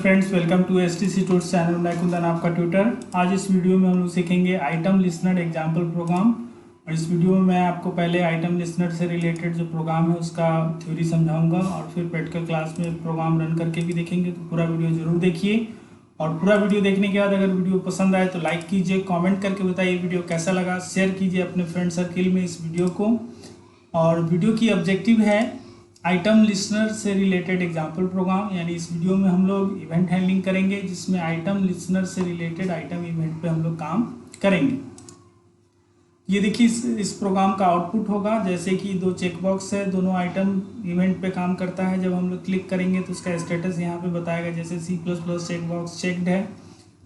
Friends, welcome to STC tours channel. मैं कुंदन आपका tutor. आज इस वीडियो में हम लोग सीखेंगे आइटम लिस्नर एग्जाम्पल प्रोग्राम। और इस वीडियो में मैं आपको पहले आइटम लिस्नर से रिलेटेड जो प्रोग्राम है उसका थ्योरी समझाऊंगा और फिर प्रैक्टिकल क्लास में प्रोग्राम रन करके भी देखेंगे। तो पूरा वीडियो जरूर देखिए और पूरा वीडियो देखने के बाद अगर वीडियो पसंद आए तो लाइक कीजिए, कॉमेंट करके बताइए वीडियो कैसा लगा, शेयर कीजिए अपने फ्रेंड सर्किल में इस वीडियो को। और वीडियो की ऑब्जेक्टिव है आइटम लिस्नर से रिलेटेड एग्जाम्पल प्रोग्राम, यानी इस वीडियो में हम लोग इवेंट हैंडलिंग करेंगे जिसमें आइटम लिस्नर से रिलेटेड आइटम इवेंट पे हम लोग काम करेंगे। ये देखिए इस प्रोग्राम का आउटपुट होगा जैसे कि दो चेकबॉक्स है, दोनों आइटम इवेंट पे काम करता है। जब हम लोग क्लिक करेंगे तो उसका स्टेटस यहाँ पे बताएगा, जैसे C++ चेकबॉक्स चेक्ड है।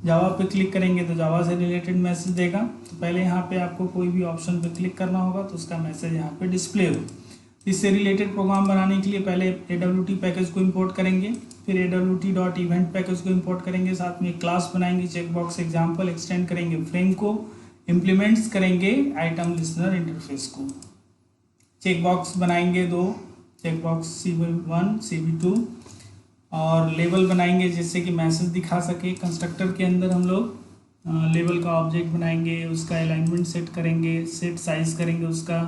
जावा पे क्लिक करेंगे तो जावा से रिलेटेड मैसेज देगा। तो पहले यहाँ पे आपको कोई भी ऑप्शन पे क्लिक करना होगा तो उसका मैसेज यहाँ पे डिस्प्ले हो। इससे रिलेटेड प्रोग्राम बनाने के लिए पहले AWT पैकेज को इंपोर्ट करेंगे, फिर AWT.event पैकेज को इंपोर्ट करेंगे, साथ में क्लास बनाएंगे चेकबॉक्स एग्जाम्पल, एक्सटेंड करेंगे फ्रेम को, इम्प्लीमेंट्स करेंगे आइटम लिस्नर इंटरफेस को। चेकबॉक्स बनाएंगे दो, चेकबॉक्स CV1 CV2, और लेबल बनाएंगे जिससे कि मैसेज दिखा सके। कंस्ट्रक्टर के अंदर हम लोग लेबल का ऑब्जेक्ट बनाएंगे, उसका अलाइनमेंट सेट करेंगे, सेट साइज करेंगे उसका,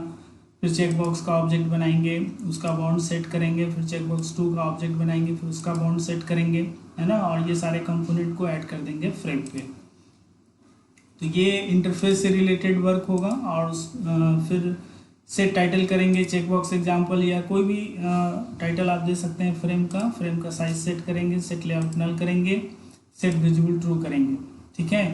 फिर चेकबॉक्स का ऑब्जेक्ट बनाएंगे, उसका बाउंड सेट करेंगे, फिर चेकबॉक्स 2 का ऑब्जेक्ट बनाएंगे, फिर उसका बाउंड सेट करेंगे, है ना। और ये सारे कंपोनेंट को ऐड कर देंगे फ्रेम पे। तो ये इंटरफेस से रिलेटेड वर्क होगा। और फिर सेट टाइटल करेंगे चेकबॉक्स एग्जाम्पल, या कोई भी टाइटल आप दे सकते हैं फ्रेम का साइज सेट करेंगे, सेट लेआउट नल करेंगे, सेट विजिबल ट्रू करेंगे, ठीक है।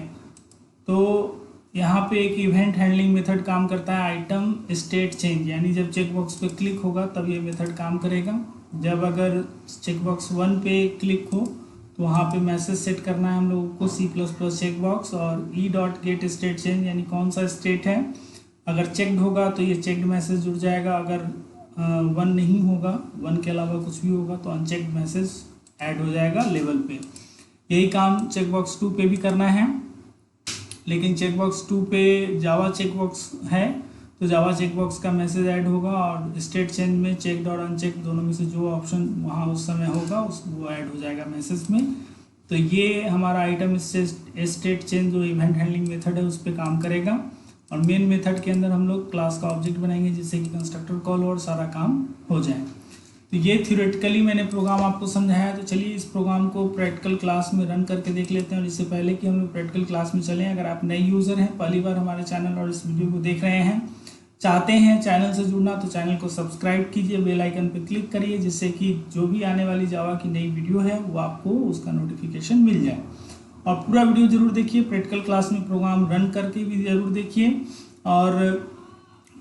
तो यहाँ पे एक इवेंट हैंडलिंग मेथड काम करता है, आइटम स्टेट चेंज, यानी जब चेकबॉक्स पे क्लिक होगा तब ये मेथड काम करेगा। जब अगर चेकबॉक्स 1 पे क्लिक हो तो वहाँ पे मैसेज सेट करना है हम लोगों को C++ चेकबॉक्स और E.get स्टेट चेंज, यानी कौन सा स्टेट है। अगर चेक्ड होगा तो ये चेक्ड मैसेज जुड़ जाएगा, अगर 1 नहीं होगा, 1 के अलावा कुछ भी होगा तो अनचेक्ड मैसेज ऐड हो जाएगा लेवल पे। यही काम चेकबॉक्स 2 पे भी करना है, लेकिन चेकबॉक्स 2 पे जावा चेकबॉक्स है तो जावा चेकबॉक्स का मैसेज ऐड होगा और स्टेट चेंज में चेक्ड और अनचेक्ड दोनों में से जो ऑप्शन वहाँ उस समय होगा वो ऐड हो जाएगा मैसेज में। तो ये हमारा आइटम स्टेट चेंज जो इवेंट हैंडलिंग मेथड है उस पर काम करेगा। और मेन मेथड के अंदर हम लोग क्लास का ऑब्जेक्ट बनाएंगे जिससे कि कंस्ट्रक्टर कॉल और सारा काम हो जाए। तो ये थ्योरेटिकली मैंने प्रोग्राम आपको समझाया। तो चलिए इस प्रोग्राम को प्रैक्टिकल क्लास में रन करके देख लेते हैं। और इससे पहले कि हम लोग प्रैक्टिकल क्लास में चलें, अगर आप नए यूज़र हैं, पहली बार हमारे चैनल और इस वीडियो को देख रहे हैं, चाहते हैं चैनल से जुड़ना, तो चैनल को सब्सक्राइब कीजिए, बेल आइकन पर क्लिक करिए जिससे कि जो भी आने वाली जावा की नई वीडियो है वो आपको उसका नोटिफिकेशन मिल जाए। और पूरा वीडियो जरूर देखिए, प्रैक्टिकल क्लास में प्रोग्राम रन करके भी जरूर देखिए। और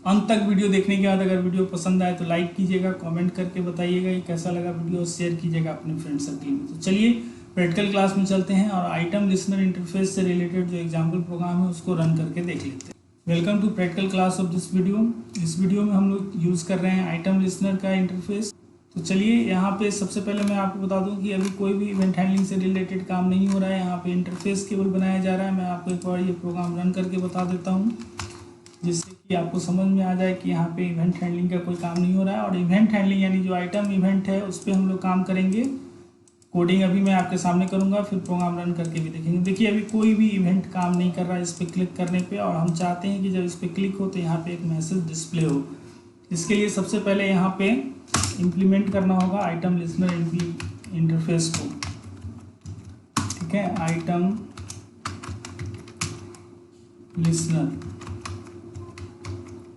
अंत तक वीडियो देखने के बाद अगर वीडियो पसंद आए तो लाइक कीजिएगा, कमेंट करके बताइएगा कि कैसा लगा वीडियो, शेयर कीजिएगा अपने फ्रेंड सर्किल में। तो चलिए प्रैक्टिकल क्लास में चलते हैं और आइटम लिस्नर इंटरफेस से रिलेटेड जो एग्जाम्पल प्रोग्राम है उसको रन करके देख लेते हैं। Welcome to practical class of this video. इस वीडियो में हम लोग यूज़ कर रहे हैं आइटम लिस्नर का इंटरफेस। तो चलिए यहाँ पे सबसे पहले मैं आपको बता दूं कि अभी कोई भी इवेंट हैंडलिंग से रिलेटेड काम नहीं हो रहा है, यहाँ पे इंटरफेस केवल बनाया जा रहा है। मैं आपको एक बार ये प्रोग्राम रन करके बता देता हूँ जिससे कि आपको समझ में आ जाए कि यहाँ पे इवेंट हैंडलिंग का कोई काम नहीं हो रहा है। और इवेंट हैंडलिंग यानी जो आइटम इवेंट है उस पर हम लोग काम करेंगे। कोडिंग अभी मैं आपके सामने करूँगा, फिर प्रोग्राम रन करके भी देखेंगे। देखिए अभी कोई भी इवेंट काम नहीं कर रहा है इस पर क्लिक करने पे, और हम चाहते हैं कि जब इस पर क्लिक हो तो यहाँ पे एक मैसेज डिस्प्ले हो। इसके लिए सबसे पहले यहाँ पे इम्प्लीमेंट करना होगा आइटम लिस्नर इंटरफेस को, ठीक है। आइटम लिस्नर,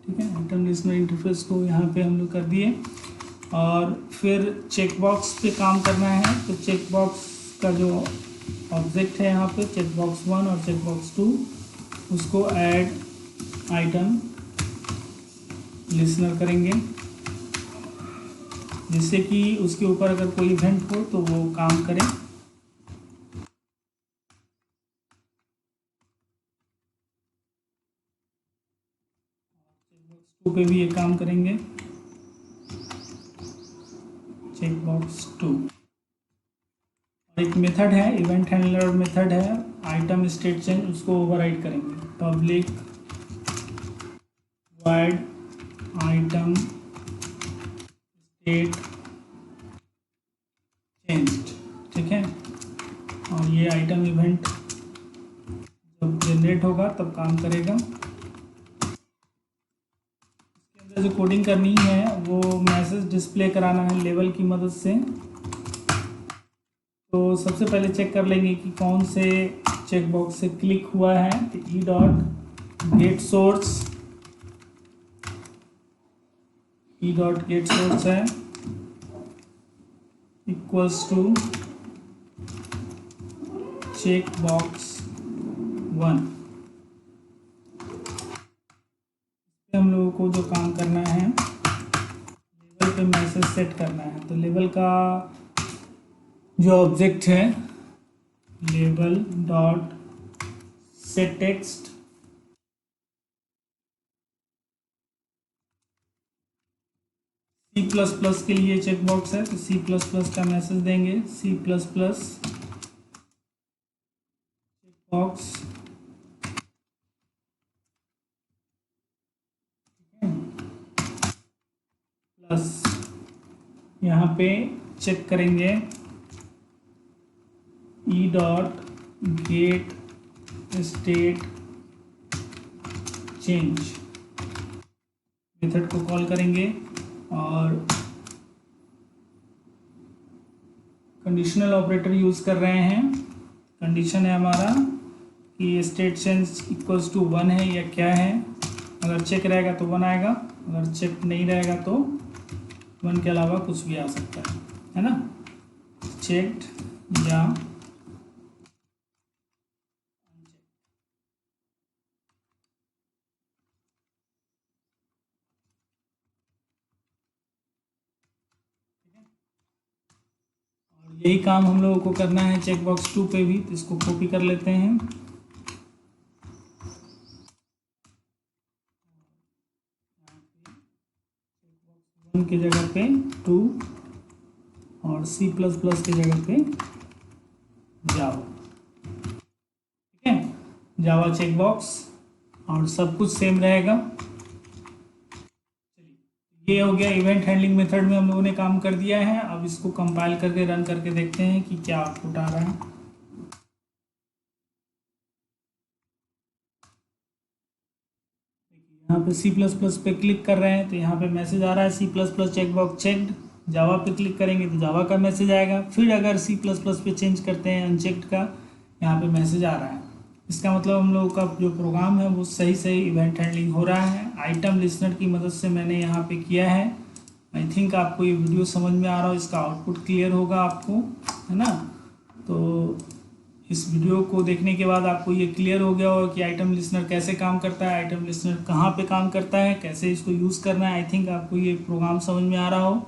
ठीक है, आइटम लिस्नर इंटरफेस को यहाँ पे हम लोग कर दिए। और फिर चेकबॉक्स पे काम करना है। तो चेकबॉक्स का जो ऑब्जेक्ट है यहाँ पे चेकबॉक्स 1 और चेकबॉक्स 2, उसको ऐड आइटम लिस्नर करेंगे जिससे कि उसके ऊपर अगर कोई इवेंट हो तो वो काम करे। चेकबॉक्स 2 पे भी ये काम करेंगे, चेकबॉक्स 2। और एक मेथड है, इवेंट हैंडलर मेथड है आइटम स्टेट चेंज, उसको ओवरराइड करेंगे। Public void item state changed, ठीक है। जनरेट होगा तब काम करेगा। इसके अंदर जो कोडिंग करनी है वो मैसेज डिस्प्ले कराना है लेवल की मदद से। तो सबसे पहले चेक कर लेंगे कि कौन से चेकबॉक्स से क्लिक हुआ है। तो ई डॉट गेट सोर्स है इक्वल्स टू चेक बॉक्स 1। हम लोगों को जो काम करना है लेवल पे मैसेज सेट करना है। तो लेवल का जो ऑब्जेक्ट है level dot set text, C++ के लिए चेक बॉक्स है तो C++ का मैसेज देंगे C++ बॉक्स प्लस यहाँ पे चेक करेंगे E dot gate state change method को कॉल करेंगे और कंडीशनल ऑपरेटर यूज़ कर रहे हैं। कंडीशन है हमारा कि स्टेट चेंज इक्वल्स टू 1 है या क्या है। अगर चेक रहेगा तो 1 आएगा, अगर चेक नहीं रहेगा तो 1 के अलावा कुछ भी आ सकता है ना। चेक्ड या यही काम हम लोगों को करना है चेक बॉक्स 2 पे भी। तो इसको कॉपी कर लेते हैं की जगह पे 2 और C++ की जगह पे जावा। ठीक है, जावा चेक बॉक्स और सब कुछ सेम रहेगा। चलिए, ये हो गया इवेंट हैंडलिंग मेथड में हम लोगों ने काम कर दिया है। अब इसको कंपाइल करके रन करके देखते हैं कि क्या आउटपुट आ रहा है। यहाँ पे C++ पे क्लिक कर रहे हैं तो यहाँ पे मैसेज आ रहा है C++ चेकबॉक्स चेक्ड। जावा पे क्लिक करेंगे तो जावा का मैसेज आएगा। फिर अगर C++ पे चेंज करते हैं अनचेक्ड का, यहाँ पे मैसेज आ रहा है। इसका मतलब हम लोगों का जो प्रोग्राम है वो सही सही इवेंट हैंडलिंग हो रहा है। आइटम लिस्नर की मदद से मैंने यहाँ पे किया है। आई थिंक आपको ये वीडियो समझ में आ रहा हो, इसका आउटपुट क्लियर होगा आपको, है ना। तो इस वीडियो को देखने के बाद आपको ये क्लियर हो गया होगा कि आइटम लिस्नर कैसे काम करता है, आइटम लिस्नर कहाँ पे काम करता है, कैसे इसको यूज़ करना है। आई थिंक आपको ये प्रोग्राम समझ में आ रहा हो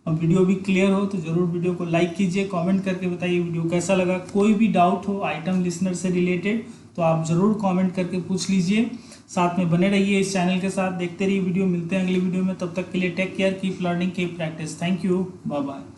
और वीडियो भी क्लियर हो तो ज़रूर वीडियो को लाइक कीजिए, कमेंट करके बताइए वीडियो कैसा लगा। कोई भी डाउट हो आइटम लिस्नर से रिलेटेड तो आप ज़रूर कमेंट करके पूछ लीजिए। साथ में बने रहिए इस चैनल के साथ, देखते रहिए वीडियो। मिलते हैं अगली वीडियो में, तब तक के लिए take care, keep learning, keep practice. Thank you, bye bye.